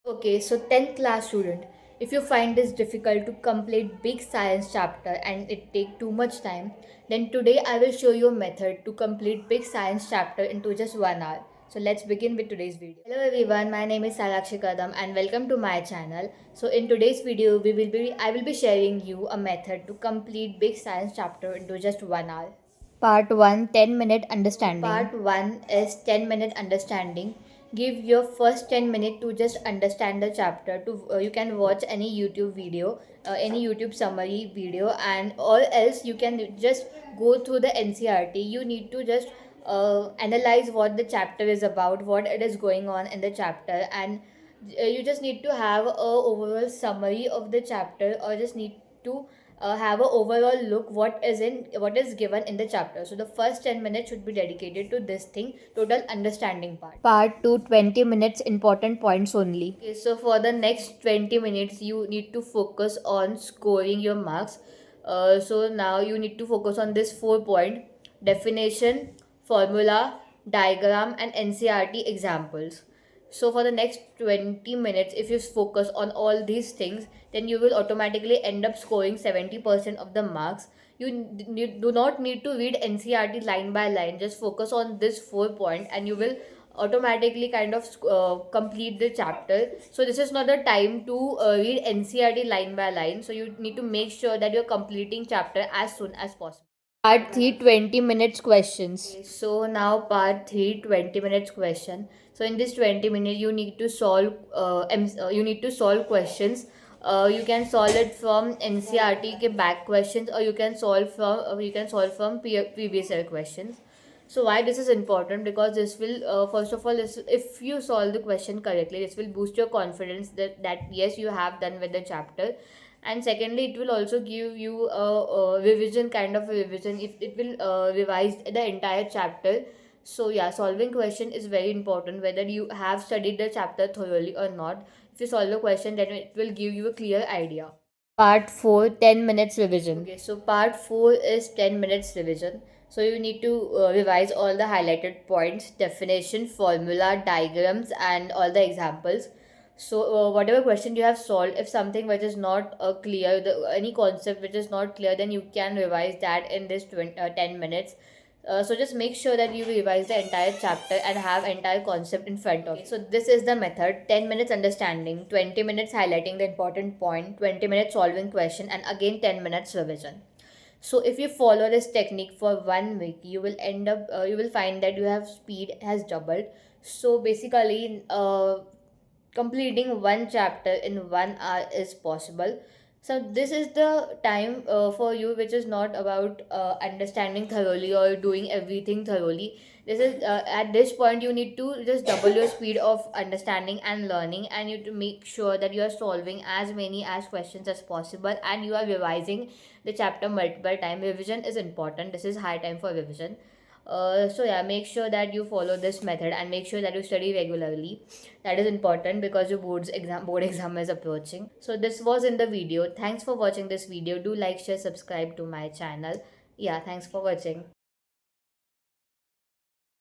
Okay, so 10th class student, if you find this difficult to complete big science chapter and it take too much time, then today I will show you a method to complete big science chapter into just 1 hour. So let's begin with today's video. Hello everyone, my name is Salakshi Kadam and welcome to my channel. So in today's video, I will be sharing you a method to complete big science chapter into just 1 hour. Part 1, 10-minute understanding. Part 1 is 10-minute understanding. Give your first 10 minutes to just understand the chapter. You can watch any YouTube video, any YouTube summary video, and or else you can just go through the NCRT. You need to just analyze what the chapter is about, what it is going on in the chapter, and you just need to have a overall summary of the chapter, or just need to have a overall look what is given in the chapter. So the first 10 minutes should be dedicated to this thing, total understanding part 2, 20 minutes important points only. Okay, so for the next 20 minutes you need to focus on scoring your marks. So now you need to focus on this 4 point: definition, formula, diagram, and NCRT examples. So for the next 20 minutes, if you focus on all these things, then you will automatically end up scoring 70% of the marks. You do not need to read NCRT line by line. Just focus on this 4 point and you will automatically kind of complete the chapter. So this is not the time to read NCRT line by line. So you need to make sure that you're completing chapter as soon as possible. Part 3, 20 minutes questions. Okay, so now part 3, 20 minutes question. So in this 20 minutes you need to solve you need to solve questions. You can solve it from NCRT ke back questions, or you can solve from previous year questions. So why this is important? Because this will first of all, if you solve the question correctly, this will boost your confidence that yes, you have done with the chapter. And secondly, it will also give you a revision, kind of a revision, if it will revise the entire chapter. So yeah, solving question is very important, whether you have studied the chapter thoroughly or not. If you solve the question, then it will give you a clear idea. Part 4, 10 minutes revision. Okay, so part 4 is 10 minutes revision. So you need to revise all the highlighted points, definition, formula, diagrams, and all the examples. So whatever question you have solved, if something which is not clear, any concept which is not clear, then you can revise that in this 10 minutes. So just make sure that you revise the entire chapter and have entire concept in front of you. So this is the method: 10 minutes understanding, 20 minutes highlighting the important point, 20 minutes solving question, and again 10 minutes revision. So if you follow this technique for 1 week, you will find that your speed has doubled. So basically, completing one chapter in 1 hour is possible. So this is the time for you, which is not about understanding thoroughly or doing everything thoroughly. This is at this point you need to just double your speed of understanding and learning, and you to make sure that you are solving as many as questions as possible, and you are revising the chapter multiple time. Revision is important. This is high time for revision. So yeah, make sure that you follow this method and make sure that you study regularly. That is important because your board exam is approaching. So this was in the video. Thanks for watching this video. Do like, share, subscribe to my channel. Yeah, thanks for watching.